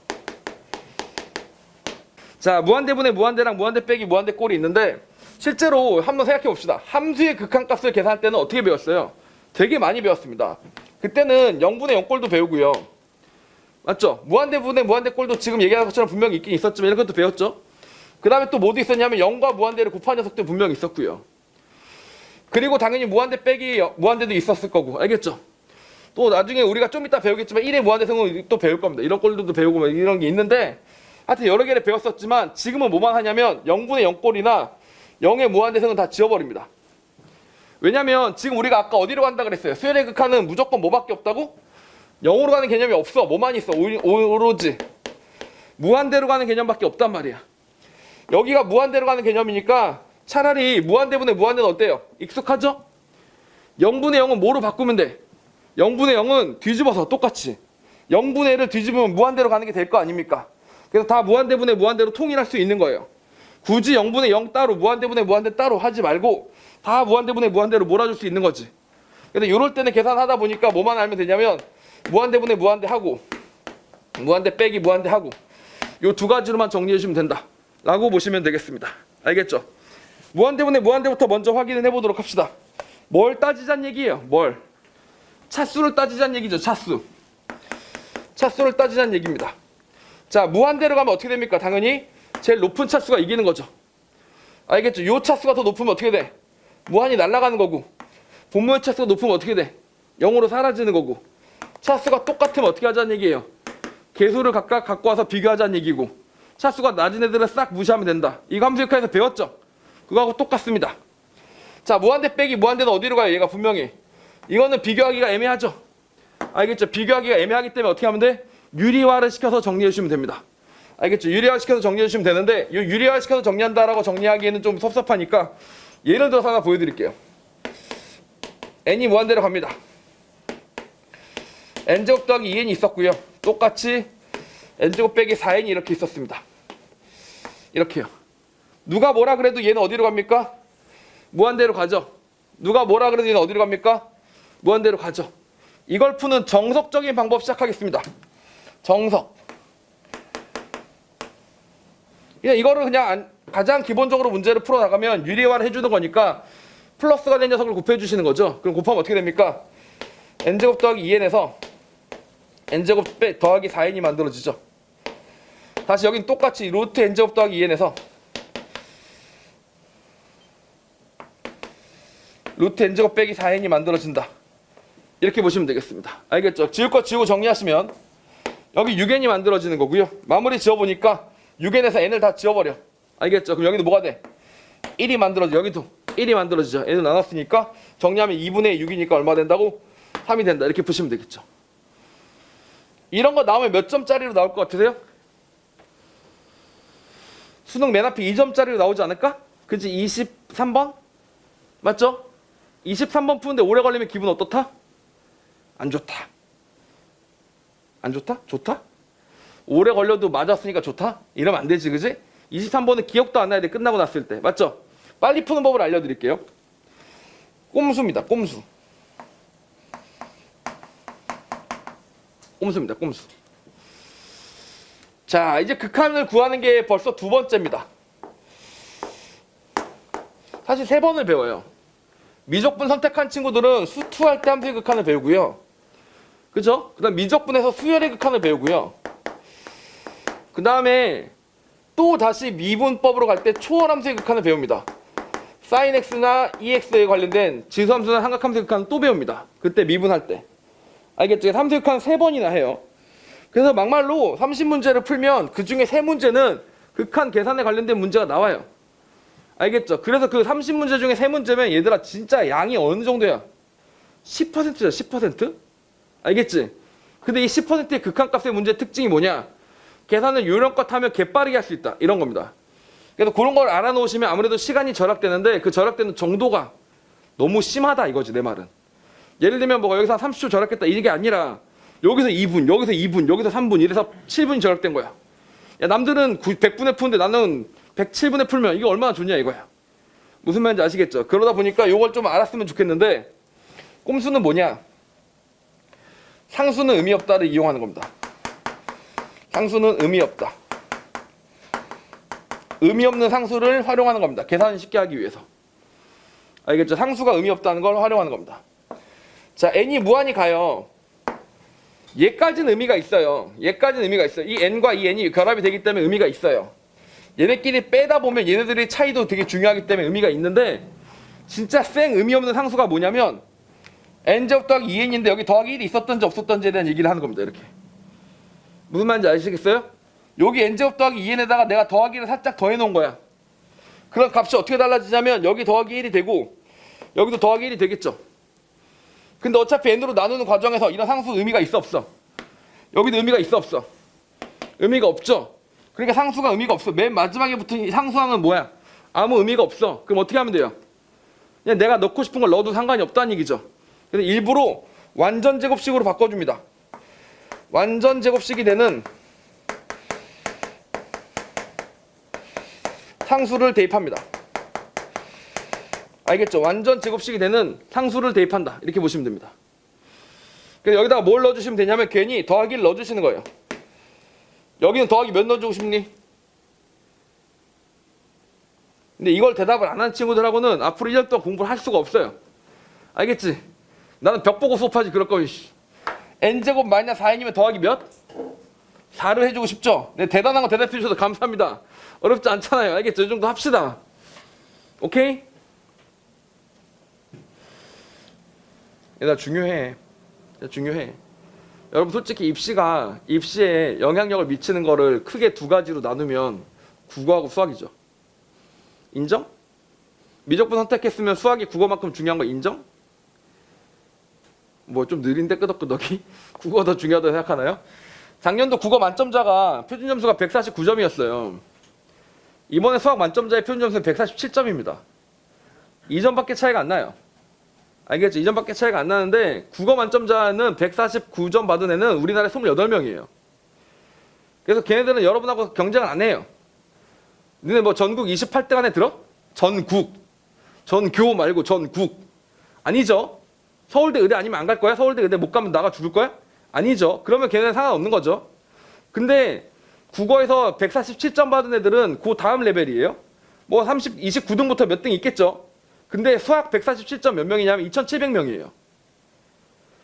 자, 무한대분의 무한대랑 무한대 빼기 무한대 꼴이 있는데 실제로 한번 생각해 봅시다. 함수의 극한값을 계산할 때는 어떻게 배웠어요? 되게 많이 배웠습니다. 그때는 0분의 0꼴도 배우고요. 맞죠? 무한대분의 무한대 꼴도 지금 얘기한 것처럼 분명히 있긴 있었지만 이런 것도 배웠죠. 그 다음에 또 뭐도 있었냐면 0과 무한대를 곱한 녀석도 분명히 있었고요. 그리고 당연히 무한대 빼기 무한대도 있었을 거고, 알겠죠? 또 나중에 우리가 좀 이따 배우겠지만 1의 무한대성은 또 배울 겁니다. 이런 꼴들도 배우고 뭐 이런 게 있는데 하여튼 여러 개를 배웠었지만 지금은 뭐만 하냐면 0분의 0꼴이나 0의 무한대성은 다 지워버립니다. 왜냐면 지금 우리가 아까 어디로 간다 그랬어요? 수열의 극한은 무조건 뭐밖에 없다고? 0으로 가는 개념이 없어. 뭐만 있어? 오로지 무한대로 가는 개념밖에 없단 말이야. 여기가 무한대로 가는 개념이니까 차라리 무한대분의 무한대는 어때요? 익숙하죠? 0분의 0은 뭐로 바꾸면 돼? 0분의 0은 뒤집어서 똑같이 0분의 1을 뒤집으면 무한대로 가는 게 될 거 아닙니까? 그래서 다 무한대분의 무한대로 통일할 수 있는 거예요. 굳이 0분의 0 따로 무한대분의 무한대 따로 하지 말고 다 무한대분의 무한대로 몰아줄 수 있는 거지. 근데 이럴 때는 계산하다 보니까 뭐만 알면 되냐면 무한대분의 무한대 하고 무한대 빼기 무한대 하고 요 두 가지로만 정리해 주시면 된다 라고 보시면 되겠습니다. 알겠죠? 무한대분의 무한대부터 먼저 확인을 해보도록 합시다. 뭘 따지자는 얘기예요? 뭘? 차수를 따지자는 얘기죠. 차수를 따지자는 얘기입니다. 자, 무한대로 가면 어떻게 됩니까? 당연히 제일 높은 차수가 이기는 거죠. 알겠죠? 요 차수가 더 높으면 어떻게 돼? 무한이 날아가는 거고, 분모의 차수가 높으면 어떻게 돼? 0으로 사라지는 거고, 차수가 똑같으면 어떻게 하자는 얘기예요? 개수를 각각 갖고 와서 비교하자는 얘기고, 차수가 낮은 애들은 싹 무시하면 된다. 이거 함수역학에서 배웠죠? 그거하고 똑같습니다. 자, 무한대 빼기 무한대는 어디로 가요? 얘가 분명히 이거는 비교하기가 애매하죠? 알겠죠? 비교하기가 애매하기 때문에 어떻게 하면 돼? 유리화를 시켜서 정리해 주시면 됩니다. 알겠죠? 유리화 시켜서 정리해 주시면 되는데 이 유리화 시켜서 정리한다라고 정리하기에는 좀 섭섭하니까 예를 들어서 하나 보여드릴게요. n이 무한대로 갑니다. n제곱 더하기 2n이 있었고요. 똑같이 n제곱 빼기 4n이 이렇게 있었습니다. 이렇게요. 누가 뭐라 그래도 얘는 어디로 갑니까? 무한대로 가죠. 누가 뭐라 그래도 얘는 어디로 갑니까? 무한대로 가죠. 이걸 푸는 정석적인 방법 시작하겠습니다. 정석. 이거를 그냥 가장 기본적으로 문제를 풀어나가면 유리화를 해주는 거니까 플러스가 된 녀석을 곱해주시는 거죠. 그럼 곱하면 어떻게 됩니까? n제곱 더하기 2n에서 n제곱 더하기 4n이 만들어지죠. 다시 여긴 똑같이 루트 n제곱 더하기 2n에서 루트 n제곱 빼기 4n이 만들어진다. 이렇게 보시면 되겠습니다. 알겠죠? 지울 거 지우고 정리하시면 여기 6n이 만들어지는 거고요. 마무리 지어보니까 6n에서 n을 다 지워버려. 알겠죠? 그럼 여기도 뭐가 돼? 1이 만들어져. 여기도 1이 만들어지죠. n을 나눴으니까 정리하면 2분의 6이니까 얼마 된다고? 3이 된다. 이렇게 보시면 되겠죠. 이런 거 나오면 몇 점짜리로 나올 것 같으세요? 수능 맨 앞에 2점짜리로 나오지 않을까? 그치? 23번? 맞죠? 23번 푸는데 오래 걸리면 기분 어떻다? 안 좋다. 안 좋다? 좋다? 오래 걸려도 맞았으니까 좋다? 이러면 안 되지, 그지? 23번은 기억도 안 나야 돼, 끝나고 났을 때. 맞죠? 빨리 푸는 법을 알려드릴게요. 꼼수입니다, 꼼수. 꼼수입니다, 꼼수. 자, 이제 극한을 구하는 게 벌써 두 번째입니다. 사실 세 번을 배워요. 미적분 선택한 친구들은 수투할 때 함수의 극한을 배우고요. 그죠? 그 다음 미적분에서 수열의 극한을 배우고요. 그 다음에 또 다시 미분법으로 갈 때 초월 함수의 극한을 배웁니다. sin x나 ex에 관련된 지수함수나 삼각함수의 극한을 또 배웁니다. 그때 미분할 때. 알겠죠? 함수의 극한은 3번이나 해요. 그래서 막말로 30문제를 풀면 그 중에 3문제는 극한 계산에 관련된 문제가 나와요. 알겠죠? 그래서 그 30문제 중에 3문제면 얘들아 진짜 양이 어느 정도야? 10%죠, 10%? 알겠지? 근데 이 10%의 극한값의 문제의 특징이 뭐냐? 계산을 요령껏 하면 개빠르게 할 수 있다. 이런 겁니다. 그래서 그런 걸 알아놓으시면 아무래도 시간이 절약되는데 그 절약되는 정도가 너무 심하다 이거지, 내 말은. 예를 들면 뭐 여기서 한 30초 절약했다 이게 아니라 여기서 2분, 여기서 2분, 여기서 3분 이래서 7분이 절약된 거야. 야, 남들은 100분에 푸는데 나는 107분에 풀면 이게 얼마나 좋냐 이거야. 무슨 말인지 아시겠죠? 그러다 보니까 이걸 좀 알았으면 좋겠는데 꼼수는 뭐냐? 상수는 의미 없다를 이용하는 겁니다. 상수는 의미 없다. 의미 없는 상수를 활용하는 겁니다. 계산을 쉽게 하기 위해서. 알겠죠? 상수가 의미 없다는 걸 활용하는 겁니다. 자, n이 무한히 가요. 얘까지는 의미가 있어요. 얘까지는 의미가 있어요. 이 n과 이 n이 결합이 되기 때문에 의미가 있어요. 얘네끼리 빼다 보면 얘네들의 차이도 되게 중요하기 때문에 의미가 있는데, 진짜 생 의미 없는 상수가 뭐냐면 n제곱 더하기 2n인데 여기 더하기 1이 있었던지 없었던지에 대한 얘기를 하는 겁니다. 이렇게. 무슨 말인지 아시겠어요? 여기 n제곱 더하기 2n에다가 내가 더하기를 살짝 더해 놓은 거야. 그럼 값이 어떻게 달라지냐면 여기 더하기 1이 되고 여기도 더하기 1이 되겠죠. 근데 어차피 n으로 나누는 과정에서 이런 상수 의미가 있어 없어? 여기도 의미가 있어 없어? 의미가 없죠. 그러니까 상수가 의미가 없어. 맨 마지막에 붙은 이 상수항은 뭐야? 아무 의미가 없어. 그럼 어떻게 하면 돼요? 그냥 내가 넣고 싶은 걸 넣어도 상관이 없다는 얘기죠. 그래서 일부러 완전 제곱식으로 바꿔줍니다. 완전 제곱식이 되는 상수를 대입합니다. 알겠죠? 완전 제곱식이 되는 상수를 대입한다. 이렇게 보시면 됩니다. 그래서 여기다가 뭘 넣어주시면 되냐면 괜히 더하기를 넣어주시는 거예요. 여기는 더하기 몇 넣어주고 싶니? 근데 이걸 대답을 안 하는 친구들하고는 앞으로 1년 동안 공부를 할 수가 없어요. 알겠지? 나는 벽 보고 수업하지 그럴 거면. n제곱 마이너스 4n이면 더하기 몇? 4를 해주고 싶죠? 네, 대단한 거 대답해 주셔서 감사합니다. 어렵지 않잖아요. 알겠죠? 이 정도 합시다. 오케이? 얘들아 중요해. 중요해. 여러분 솔직히 입시에 영향력을 미치는 거를 크게 두 가지로 나누면 국어하고 수학이죠. 인정? 미적분 선택했으면 수학이 국어만큼 중요한 거 인정? 뭐 좀 느린데 끄덕끄덕이? 국어가 더 중요하다고 생각하나요? 작년도 국어 만점자가 표준 점수가 149점이었어요. 이번에 수학 만점자의 표준 점수는 147점입니다. 2점밖에 차이가 안 나요. 알겠죠? 2점밖에 차이가 안 나는데 국어 만점자는 149점 받은 애는 우리나라에 28명이에요. 그래서 걔네들은 여러분하고 경쟁을 안 해요. 너네 뭐 전국 28등 안에 들어? 전교 말고 전국. 아니죠? 서울대 의대 아니면 안 갈 거야? 서울대 의대 못 가면 나가 죽을 거야? 아니죠. 그러면 걔네는 상관없는 거죠. 근데 국어에서 147점 받은 애들은 그 다음 레벨이에요. 뭐 29등부터 몇 등 있겠죠. 근데 수학 147점 몇 명이냐면 2,700명이에요.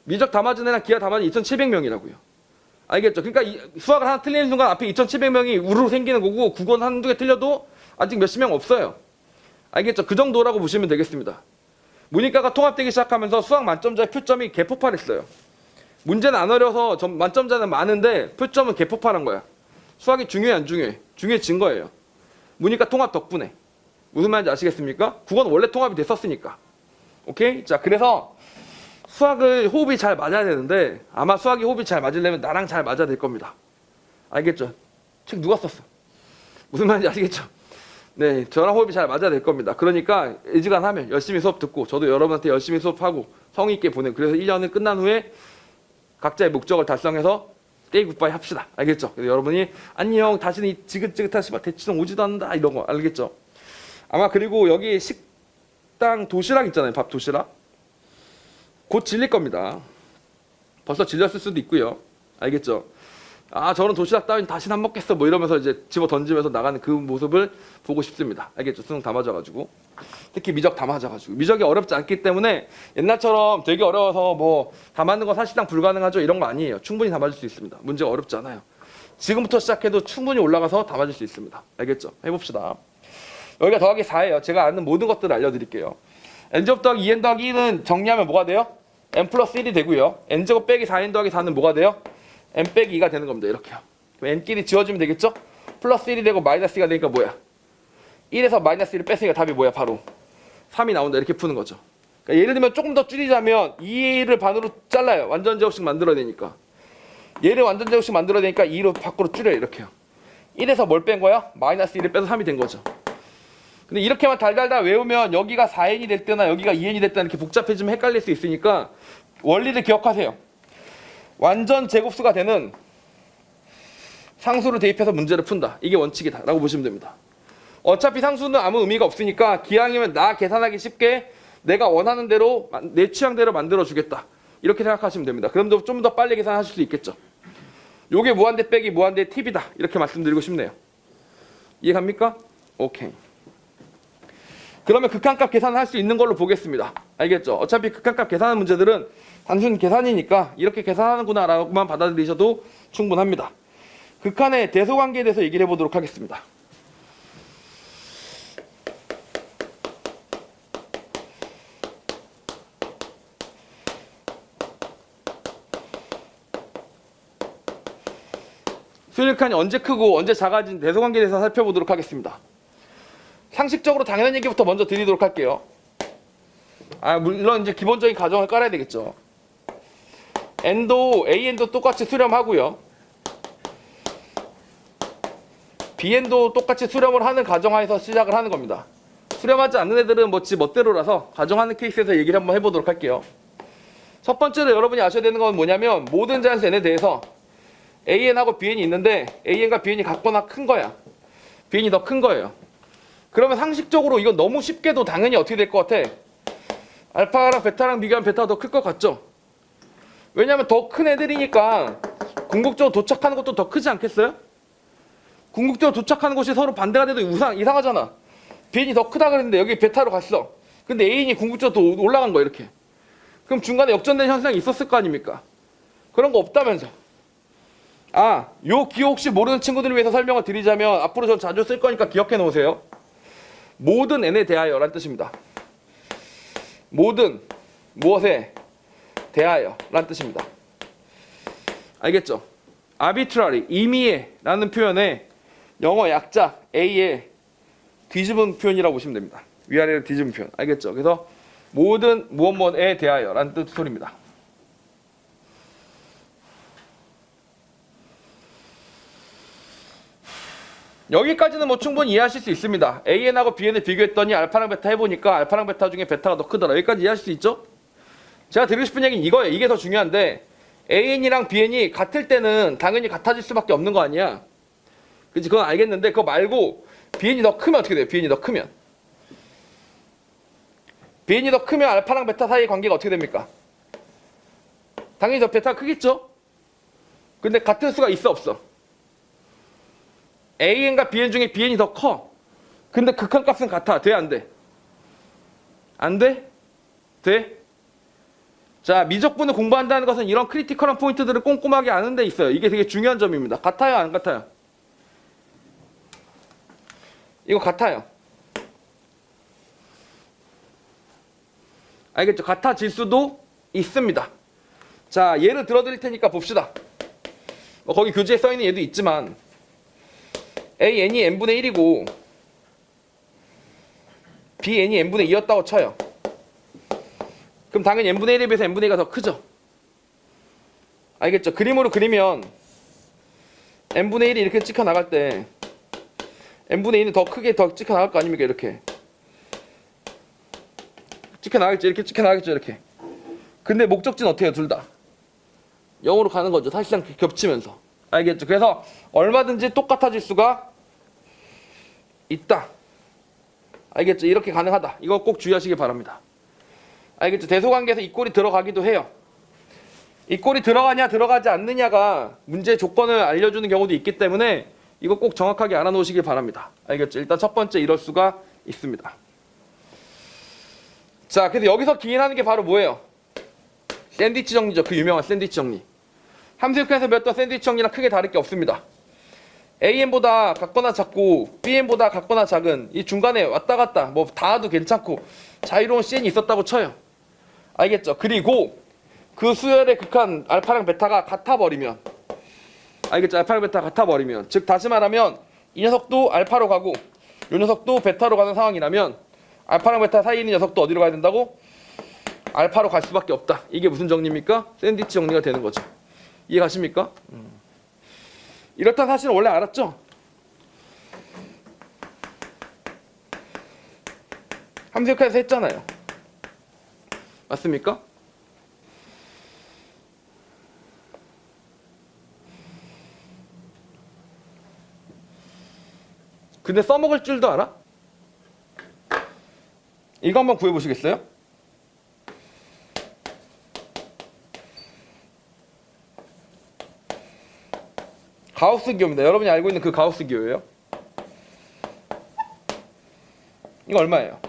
미적 다 맞은 애랑 기하 다 맞은 2,700명이라고요. 알겠죠? 그러니까 수학을 하나 틀리는 순간 앞에 2,700명이 우르르 생기는 거고 국어는 한두 개 틀려도 아직 몇십 명 없어요. 알겠죠? 그 정도라고 보시면 되겠습니다. 문이과가 통합되기 시작하면서 수학 만점자의 표점이 개폭발했어요. 문제는 안 어려서 만점자는 많은데 표점은 개폭발한 거야. 수학이 중요해 안 중요해? 중요해진 거예요. 문이과 통합 덕분에. 무슨 말인지 아시겠습니까? 국어는 원래 통합이 됐었으니까. 오케이? 자, 그래서 수학을 호흡이 잘 맞아야 되는데 아마 수학이 호흡이 잘 맞으려면 나랑 잘 맞아야 될 겁니다. 알겠죠? 책 누가 썼어? 무슨 말인지 아시겠죠? 네, 저랑 호흡이 잘 맞아야 될 겁니다. 그러니까 애지간하면 열심히 수업 듣고 저도 여러분한테 열심히 수업하고 성의 있게 보내고 그래서 1년은 끝난 후에 각자의 목적을 달성해서 떼이 굿바이 합시다. 알겠죠? 그래서 여러분이 안녕 다시는 이 지긋지긋한 씨발 대치동 오지도 않는다 이런 거 알겠죠? 아마 그리고 여기 식당 도시락 있잖아요. 밥 도시락. 곧 질릴 겁니다. 벌써 질렸을 수도 있고요. 알겠죠? 아 저런 도시락 따윈 다시는 안 먹겠어 뭐 이러면서 이제 집어 던지면서 나가는 그 모습을 보고 싶습니다. 알겠죠? 수능 다 맞아가지고 특히 미적 다 맞아가지고 미적이 어렵지 않기 때문에 옛날처럼 되게 어려워서 뭐 다 맞는 건 사실상 불가능하죠 이런 거 아니에요. 충분히 다 맞을 수 있습니다. 문제가 어렵지 않아요. 지금부터 시작해도 충분히 올라가서 다 맞을 수 있습니다. 알겠죠? 해봅시다. 여기가 더하기 4예요. 제가 아는 모든 것들을 알려드릴게요. n제곱 더하기 2n 더하기 1은 정리하면 뭐가 돼요? n 플러스 1이 되고요. n제곱 빼기 4n 더하기 4는 뭐가 돼요? n 빼기 2가 되는 겁니다. 이렇게요. 그럼 n끼리 지워주면 되겠죠? 플러스 1이 되고 마이너스 2가 되니까 뭐야? 1에서 마이너스 1을 뺐으니까 답이 뭐야? 바로 3이 나온다. 이렇게 푸는 거죠. 그러니까 예를 들면 조금 더 줄이자면 2를 반으로 잘라요. 완전 제곱식 만들어야 되니까. 얘를 완전 제곱식 만들어야 되니까 2로 밖으로 줄여요. 이렇게요. 1에서 뭘 뺀 거야? 마이너스 1을 빼서 3이 된 거죠. 근데 이렇게만 달달달 외우면 여기가 4n이 될 때나 여기가 2n이 될 때나 이렇게 복잡해지면 헷갈릴 수 있으니까 원리를 기억하세요. 완전 제곱수가 되는 상수를 대입해서 문제를 푼다. 이게 원칙이다 라고 보시면 됩니다. 어차피 상수는 아무 의미가 없으니까 기왕이면 나 계산하기 쉽게 내가 원하는 대로 내 취향대로 만들어 주겠다. 이렇게 생각하시면 됩니다. 그럼 좀 더 빨리 계산하실 수 있겠죠. 요게 무한대 빼기 무한대의 팁이다. 이렇게 말씀드리고 싶네요. 이해갑니까? 오케이. 그러면 극한값 계산을 할 수 있는 걸로 보겠습니다. 알겠죠? 어차피 극한값 계산하는 문제들은 단순 계산이니까 이렇게 계산하는구나 라고만 받아들이셔도 충분합니다. 극한의 대소관계에 대해서 얘기를 해보도록 하겠습니다. 수일칸이 언제 크고 언제 작아진 대소관계에 대해서 살펴보도록 하겠습니다. 상식적으로 당연한 얘기부터 먼저 드리도록 할게요. 물론 이제 기본적인 가정을 깔아야 되겠죠. n도 an도 똑같이 수렴하고요. bn도 똑같이 수렴을 하는 가정하에서 시작을 하는 겁니다. 수렴하지 않는 애들은 뭐 지 멋대로라서 가정하는 케이스에서 얘기를 한번 해보도록 할게요. 첫 번째로 여러분이 아셔야 되는 건 뭐냐면 모든 자연수 n에 대해서 an하고 bn이 있는데 an과 bn이 같거나 큰 거야. bn이 더 큰 거예요. 그러면 상식적으로 이건 너무 쉽게도 당연히 어떻게 될 것 같아? 알파랑 베타랑 비교하면 베타가 더 클 것 같죠? 왜냐면 더 큰 애들이니까 궁극적으로 도착하는 것도 더 크지 않겠어요? 궁극적으로 도착하는 곳이 서로 반대가 돼도 이상하잖아. bn이 더 크다 그랬는데 여기 베타로 갔어. 근데 a이 궁극적으로 더 올라간 거야 이렇게. 그럼 중간에 역전된 현상이 있었을 거 아닙니까? 그런 거 없다면서. 요 기호 혹시 모르는 친구들을 위해서 설명을 드리자면 앞으로 전 자주 쓸 거니까 기억해 놓으세요. 모든 n에 대하여 라는 뜻입니다. 모든 무엇에 대하여 라는 뜻입니다. 알겠죠? arbitrary, 임의의 라는 표현에 영어 약자 a의 뒤집은 표현이라고 보시면 됩니다. 위아래로 뒤집은 표현. 알겠죠? 그래서 모든 무엇에 대하여 라는 뜻소리입니다. 여기까지는 뭐 충분히 이해하실 수 있습니다. AN하고 BN을 비교했더니 알파랑 베타 해보니까 알파랑 베타 중에 베타가 더 크더라. 여기까지 이해하실 수 있죠? 제가 드리고 싶은 얘기는 이거예요. 이게 더 중요한데 AN이랑 BN이 같을 때는 당연히 같아질 수밖에 없는 거 아니야. 그치? 그건 알겠는데 그거 말고 BN이 더 크면 어떻게 돼요? BN이 더 크면 알파랑 베타 사이의 관계가 어떻게 됩니까? 당연히 더 베타가 크겠죠? 근데 같을 수가 있어 없어? AN과 BN 중에 BN이 더 커. 근데 극한값은 같아. 돼? 안 돼? 안 돼? 돼? 자, 미적분을 공부한다는 것은 이런 크리티컬한 포인트들을 꼼꼼하게 아는 데 있어요. 이게 되게 중요한 점입니다. 같아요? 안 같아요? 이거 같아요. 알겠죠? 같아질 수도 있습니다. 자, 예를 들어 드릴 테니까 봅시다. 거기 교재에 써있는 얘도 있지만 AN이 n분의 1이고 BN이 n분의 2였다고 쳐요. 그럼 당연히 n분의 1에 비해서 n분의 2가 더 크죠. 알겠죠? 그림으로 그리면 n분의 1이 이렇게 찍혀 나갈 때 n분의 2는 더 크게 더 찍혀 나갈 거 아닙니까? 이렇게 찍혀 나가겠죠. 이렇게 찍혀 나가겠죠. 이렇게. 근데 목적지는 어떻게 해요? 둘 다 0으로 가는 거죠. 사실상 겹치면서. 알겠죠? 그래서 얼마든지 똑같아질 수가 있다. 알겠죠? 이렇게 가능하다. 이거 꼭 주의하시기 바랍니다. 알겠죠? 대소관계에서 이 꼴이 들어가기도 해요. 이 꼴이 들어가냐 들어가지 않느냐가 문제의 조건을 알려주는 경우도 있기 때문에 이거 꼭 정확하게 알아놓으시기 바랍니다. 알겠죠? 일단 첫 번째 이럴 수가 있습니다. 자, 그래서 여기서 기인하는 게 바로 뭐예요? 샌드위치 정리죠. 그 유명한 샌드위치 정리. 함수육에서 배웠던 샌드위치 정리랑 크게 다를 게 없습니다. AN보다 같거나 작고 BN보다 같거나 작은 이 중간에 왔다 갔다 뭐 닿아도 괜찮고 자유로운 CN이 있었다고 쳐요. 알겠죠? 그리고 그 수열의 극한 알파랑 베타가 같아버리면 알겠죠? 알파랑 베타가 같아버리면 즉 다시 말하면 이 녀석도 알파로 가고 이 녀석도 베타로 가는 상황이라면 알파랑 베타 사이에 있는 녀석도 어디로 가야 된다고? 알파로 갈 수밖에 없다. 이게 무슨 정리입니까? 샌드위치 정리가 되는 거죠. 이해 가십니까? 이렇다는 사실은 원래 알았죠? 함수역학에서 했잖아요. 맞습니까? 근데 써먹을 줄도 알아? 이거 한번 구해보시겠어요? 가우스 기호입니다. 여러분이 알고 있는 그 가우스 기호예요. 이거 얼마예요?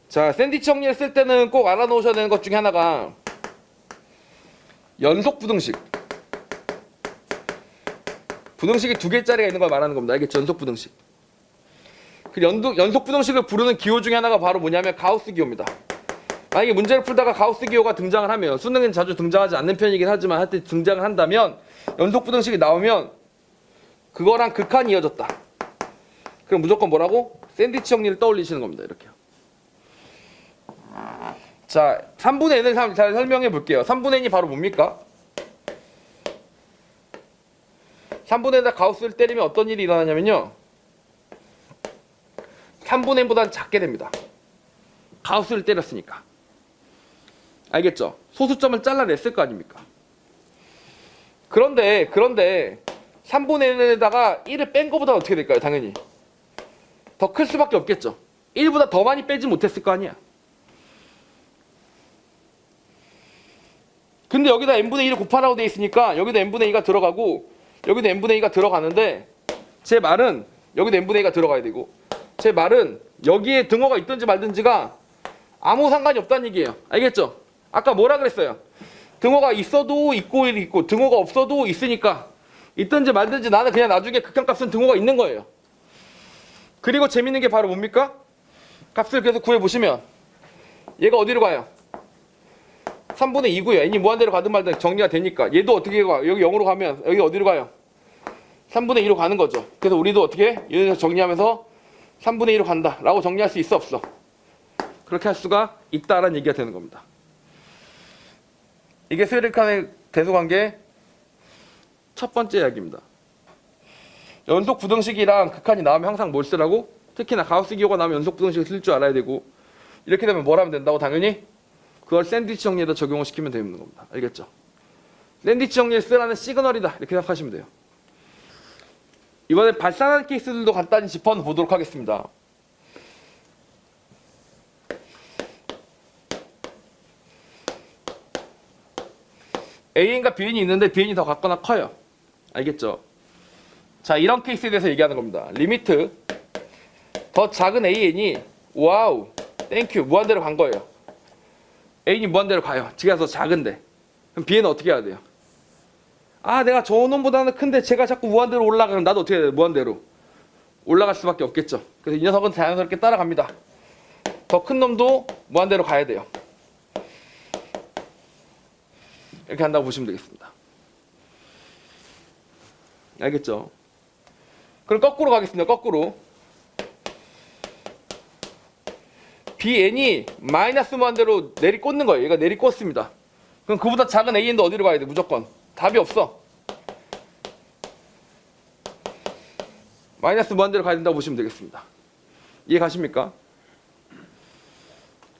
자, 샌드위치 정리를 쓸 때는 꼭 알아놓으셔야 되는 것 중에 하나가 연속 부등식. 부등식이 2개짜리가 있는 걸 말하는 겁니다. 이게 연속 부등식. 그 연속 부등식을 부르는 기호 중에 하나가 바로 뭐냐면 가우스 기호입니다. 만약에 문제를 풀다가 가우스 기호가 등장을 하면, 수능엔 자주 등장하지 않는 편이긴 하지만 하여튼 등장을 한다면, 연속 부등식이 나오면 그거랑 극한이 이어졌다. 그럼 무조건 뭐라고? 샌드위치 정리를 떠올리시는 겁니다. 이렇게요. 자, 3분의 n을 잘 설명해 볼게요. 3분의 n이 바로 뭡니까? 3분의 n에다 가우스를 때리면 어떤 일이 일어나냐면요, 3분의 n보다는 작게 됩니다. 가우스를 때렸으니까. 알겠죠? 소수점을 잘라냈을 거 아닙니까? 그런데 3분의 n에다가 1을 뺀 거보다 어떻게 될까요? 당연히 더 클 수밖에 없겠죠. 1보다 더 많이 빼지 못했을 거 아니야. 근데 여기다 n분의 1을 곱하라고 돼 있으니까 여기도 n분의 2가 들어가고 여기도 n분의 2가 들어가는데, 제 말은 여기도 n분의 2가 들어가야 되고, 제 말은 여기에 등호가 있든지 말든지가 아무 상관이 없다는 얘기예요. 알겠죠? 아까 뭐라 그랬어요? 등호가 있어도 있고 등호가 없어도 있으니까 있든지 말든지 나는 그냥 나중에 극한값은 등호가 있는 거예요. 그리고 재밌는 게 바로 뭡니까? 값을 계속 구해보시면 얘가 어디로 가요? 3분의 2고요. n이 무한대로 가든 말든 정리가 되니까 얘도 어떻게 가? 여기 0으로 가면 여기 어디로 가요? 3분의 2로 가는 거죠. 그래서 우리도 어떻게 여기서 정리하면서 3분의 2로 간다 라고 정리할 수 있어 없어? 그렇게 할 수가 있다라는 얘기가 되는 겁니다. 이게 스웨르칸의 대소관계 첫 번째 이야기입니다. 연속 부등식이랑 극한이 나오면 항상 뭘 쓰라고? 특히나 가우스 기호가 나오면 연속 부등식을 쓸 줄 알아야 되고, 이렇게 되면 뭘 하면 된다고? 당연히 그걸 샌드위치 정리에다 적용을 시키면 되는 겁니다. 알겠죠? 샌드위치 정리를 쓰라는 시그널이다 이렇게 생각하시면 돼요. 이번에 발산하는 케이스들도 간단히 짚어보도록 하겠습니다. AN과 BN이 있는데 BN이 더 같거나 커요. 알겠죠? 자, 이런 케이스에 대해서 얘기하는 겁니다. 리미트 더 작은 AN이 와우 땡큐 무한대로 간 거예요. A는 무한대로 가요. 지가 더 작은데. 그럼 B는 어떻게 해야 돼요? 아, 내가 저 놈보다는 큰데 제가 자꾸 무한대로 올라가면 나도 어떻게 해야 돼요? 무한대로 올라갈 수밖에 없겠죠. 그래서 이 녀석은 자연스럽게 따라갑니다. 더 큰 놈도 무한대로 가야 돼요. 이렇게 한다고 보시면 되겠습니다. 알겠죠? 그럼 거꾸로 가겠습니다. 거꾸로. BN이 마이너스 무한대로 내리꽂는 거예요. 얘가 내리꽂습니다. 그럼 그보다 작은 AN도 어디로 가야 돼? 무조건. 답이 없어. 마이너스 무한대로 가야 된다고 보시면 되겠습니다. 이해 가십니까?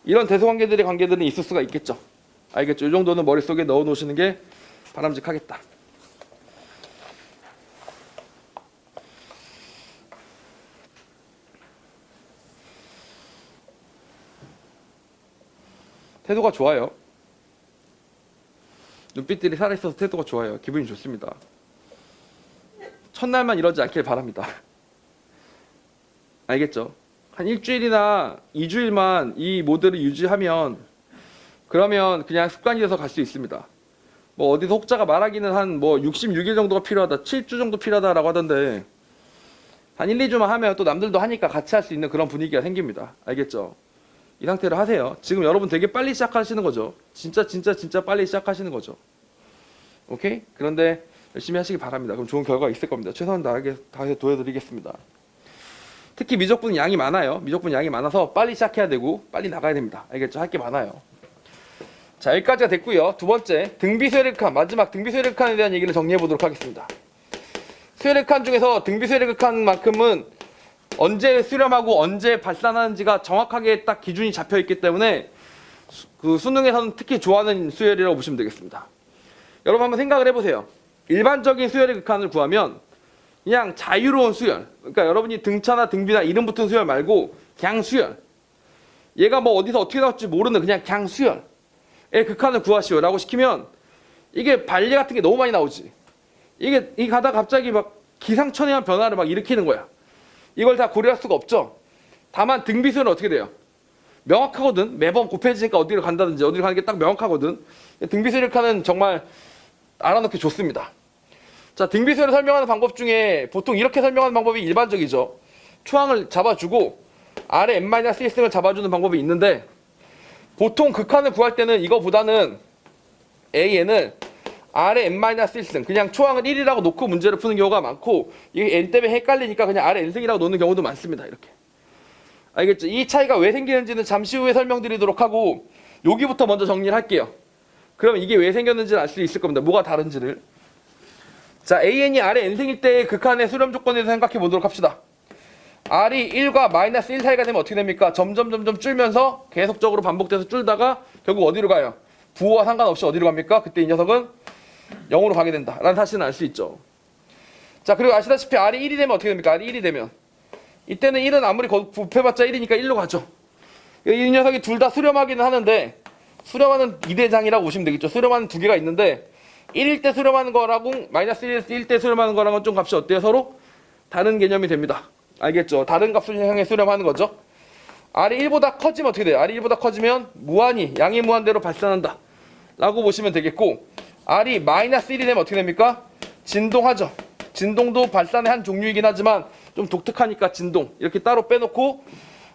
이런 대소관계들의 관계들은 있을 수가 있겠죠. 알겠죠? 이 정도는 머릿속에 넣어 놓으시는 게 바람직하겠다. 태도가 좋아요. 눈빛들이 살아있어서 태도가 좋아요. 기분이 좋습니다. 첫날만 이러지 않길 바랍니다. 알겠죠? 한 일주일이나 2주일만 이 모드를 유지하면, 그러면 그냥 습관이 돼서 갈 수 있습니다. 뭐 어디서 혹자가 말하기는 한 뭐 66일 정도가 필요하다, 7주 정도 필요하다라고 하던데, 한 1, 2주만 하면 또 남들도 하니까 같이 할 수 있는 그런 분위기가 생깁니다. 알겠죠? 이 상태로 하세요. 지금 여러분 되게 빨리 시작하시는 거죠. 진짜 빨리 시작하시는 거죠. 오케이? 그런데 열심히 하시기 바랍니다. 그럼 좋은 결과가 있을 겁니다. 최선을 다해서 도와드리겠습니다. 특히 미적분 양이 많아요. 미적분 양이 많아서 빨리 시작해야 되고 빨리 나가야 됩니다. 알겠죠? 할 게 많아요. 자, 여기까지가 됐고요. 두 번째, 등비수열극한, 마지막 등비수열극한에 대한 얘기를 정리해 보도록 하겠습니다. 수열극한 중에서 등비수열극한만큼은 언제 수렴하고 언제 발산하는지가 정확하게 딱 기준이 잡혀 있기 때문에 그 수능에서는 특히 좋아하는 수열이라고 보시면 되겠습니다. 여러분 한번 생각을 해보세요. 일반적인 수열의 극한을 구하면 그냥 자유로운 수열, 그러니까 여러분이 등차나 등비나 이름 붙은 수열 말고 그냥 수열, 얘가 뭐 어디서 어떻게 나올지 모르는 그냥 수열의 극한을 구하시오 라고 시키면 이게 반례 같은 게 너무 많이 나오지. 이게 가다가 갑자기 막 기상천외한 변화를 막 일으키는 거야. 이걸 다 고려할 수가 없죠. 다만 등비수열은 어떻게 돼요? 명확하거든. 매번 곱해지니까 어디를 간다든지 어디를 가는 게 딱 명확하거든. 등비수열 극한은 정말 알아놓기 좋습니다. 자, 등비수열을 설명하는 방법 중에 보통 이렇게 설명하는 방법이 일반적이죠. 초항을 잡아주고 아래 n-1승을 잡아주는 방법이 있는데 보통 극한을 구할 때는 이거보다는 AN을 아래 n-1승 그냥 초항을 1이라고 놓고 문제를 푸는 경우가 많고 이게 n 때문에 헷갈리니까 그냥 아래 n승이라고 놓는 경우도 많습니다. 이렇게. 알겠죠? 이 차이가 왜 생기는지는 잠시 후에 설명드리도록 하고 여기부터 먼저 정리를 할게요. 그러면 이게 왜 생겼는지를 알 수 있을 겁니다. 뭐가 다른지를. 자, AN이 아래 n승일 때의 극한의 수렴 조건에 대해서 생각해 보도록 합시다. R이 1과 마이너스 1 사이가 되면 어떻게 됩니까? 점점 줄면서 계속적으로 반복돼서 줄다가 결국 어디로 가요? 부호와 상관없이 어디로 갑니까? 그때 이 녀석은 0으로 가게 된다 라는 사실은 알 수 있죠. 자, 그리고 아시다시피 R이 1이 되면 어떻게 됩니까? R이 1이 되면 이때는 1은 아무리 곱해봤자 1이니까 1로 가죠. 이 녀석이 둘 다 수렴하기는 하는데 수렴하는 2대장이라고 보시면 되겠죠. 수렴하는 두 개가 있는데 1일 때 수렴하는 거라고 마이너스 1일 때 수렴하는 거랑은 좀 값이 어때요? 서로 다른 개념이 됩니다. 알겠죠? 다른 값을 향해 수렴하는 거죠. R이 1보다 커지면 어떻게 돼요? R이 1보다 커지면 무한히 양이 무한대로 발산한다 라고 보시면 되겠고 R이 마이너스 1이 되면 어떻게 됩니까? 진동하죠. 진동도 발산의 한 종류이긴 하지만 좀 독특하니까 진동 이렇게 따로 빼놓고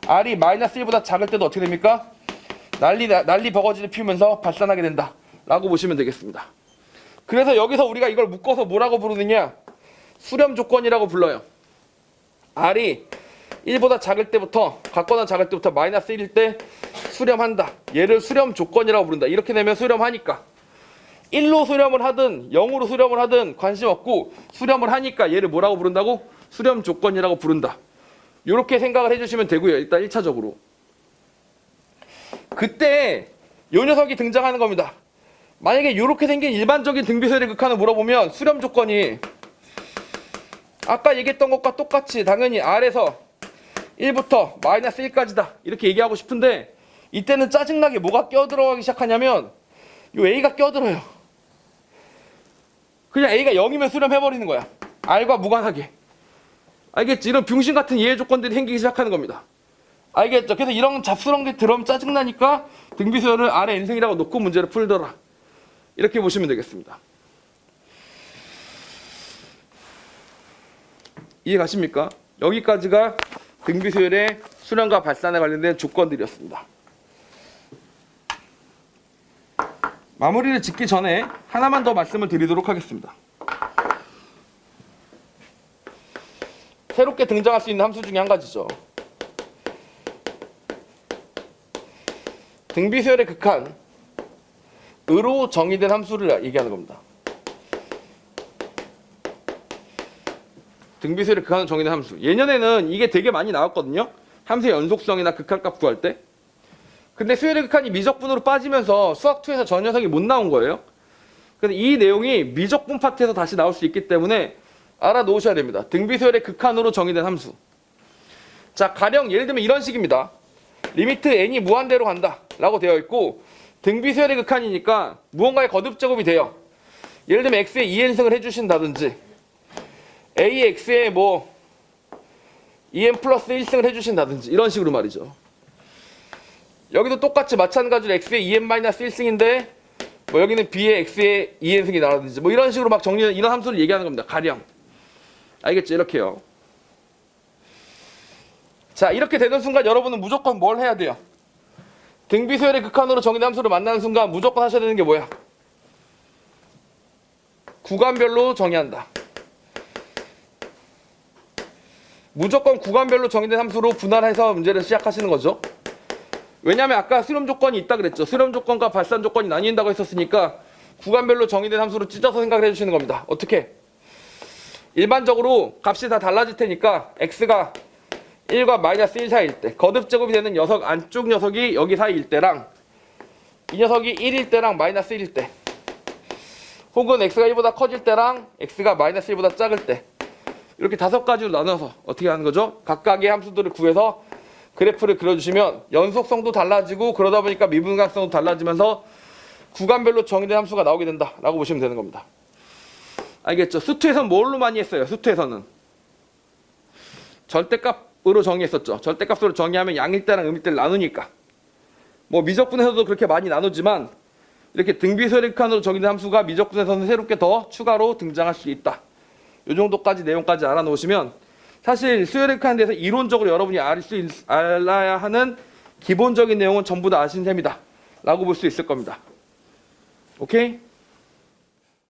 R이 마이너스 1보다 작을 때도 어떻게 됩니까? 난리 버거지를 피우면서 발산하게 된다 라고 보시면 되겠습니다. 그래서 여기서 우리가 이걸 묶어서 뭐라고 부르느냐? 수렴 조건이라고 불러요. R이 1보다 작을 때부터 같거나 작을 때부터 마이너스 1일 때 수렴한다. 얘를 수렴 조건이라고 부른다. 이렇게 되면 수렴하니까 1로 수렴을 하든 0으로 수렴을 하든 관심 없고 수렴을 하니까 얘를 뭐라고 부른다고? 수렴 조건이라고 부른다. 이렇게 생각을 해주시면 되고요. 일단 1차적으로. 그때 이 녀석이 등장하는 겁니다. 만약에 이렇게 생긴 일반적인 등비수열의 극한을 물어보면 수렴 조건이 아까 얘기했던 것과 똑같이 당연히 R에서 1부터 마이너스 1까지다 이렇게 얘기하고 싶은데 이때는 짜증나게 뭐가 껴들어가기 시작하냐면 이 A가 껴들어요. 그냥 A가 0이면 수렴해버리는 거야. R과 무관하게. 알겠지? 이런 병신 같은 예외 조건들이 생기기 시작하는 겁니다. 알겠죠? 그래서 이런 잡스러운 게 들어오면 짜증나니까 등비수열을 아래 n승이라고 놓고 문제를 풀더라. 이렇게 보시면 되겠습니다. 이해 가십니까? 여기까지가 등비수열의 수렴과 발산에 관련된 조건들이었습니다. 마무리를 짓기 전에 하나만 더 말씀을 드리도록 하겠습니다. 새롭게 등장할 수 있는 함수 중에 한 가지죠. 등비수열의 극한으로 정의된 함수를 얘기하는 겁니다. 등비수열의 극한으로 정의된 함수. 예년에는 이게 되게 많이 나왔거든요. 함수의 연속성이나 극한값 구할 때. 근데 수열의 극한이 미적분으로 빠지면서 수학2에서 저 녀석이 못 나온 거예요. 근데 이 내용이 미적분 파트에서 다시 나올 수 있기 때문에 알아놓으셔야 됩니다. 등비수열의 극한으로 정의된 함수. 자, 가령 예를 들면 이런 식입니다. 리미트 n이 무한대로 간다 라고 되어 있고 등비수열의 극한이니까 무언가의 거듭제곱이 돼요. 예를 들면 x에 2n승을 해주신다든지 ax에 뭐 2n 플러스 1승을 해주신다든지 이런 식으로 말이죠. 여기도 똑같이 마찬가지로 x에 2n 마이너스 1승인데 뭐 여기는 b에 x에 2n승이 나라든지 뭐 이런 식으로 막 정리하는 이런 함수를 얘기하는 겁니다. 가령. 알겠죠? 이렇게요. 자, 이렇게 되는 순간 여러분은 무조건 뭘 해야 돼요? 등비수열의 극한으로 정의된 함수를 만나는 순간 무조건 하셔야 되는 게 뭐야? 구간별로 정의한다. 무조건 구간별로 정의된 함수로 분할해서 문제를 시작하시는 거죠. 왜냐하면 아까 수렴 조건이 있다 그랬죠. 수렴 조건과 발산 조건이 나뉜다고 했었으니까 구간별로 정의된 함수로 찢어서 생각을 해주시는 겁니다. 어떻게? 일반적으로 값이 다 달라질 테니까 x가 1과 마이너스 1 사이일 때, 거듭 제곱이 되는 녀석 안쪽 녀석이 여기 사이일 때랑 이 녀석이 1일 때랑 마이너스 1일 때, 혹은 x가 1보다 커질 때랑 x가 마이너스 1보다 작을 때, 이렇게 5가지로 나눠서 어떻게 하는 거죠? 각각의 함수들을 구해서 그래프를 그려주시면 연속성도 달라지고 그러다 보니까 미분각성도 달라지면서 구간별로 정의된 함수가 나오게 된다라고 보시면 되는 겁니다. 알겠죠? 수투에서는 뭘로 많이 했어요? 수투에서는 절대값으로 정의했었죠. 절대값으로 정의하면 양일 때랑 음일 때를 나누니까. 뭐 미적분에서도 그렇게 많이 나누지만 이렇게 등비수열칸으로 정의된 함수가 미적분에서는 새롭게 더 추가로 등장할 수 있다. 이 정도까지 내용까지 알아놓으시면 사실 수열칸에 대해서 이론적으로 여러분이 알아야 하는 기본적인 내용은 전부 다 아신 셈이다 라고 볼 수 있을 겁니다. 오케이?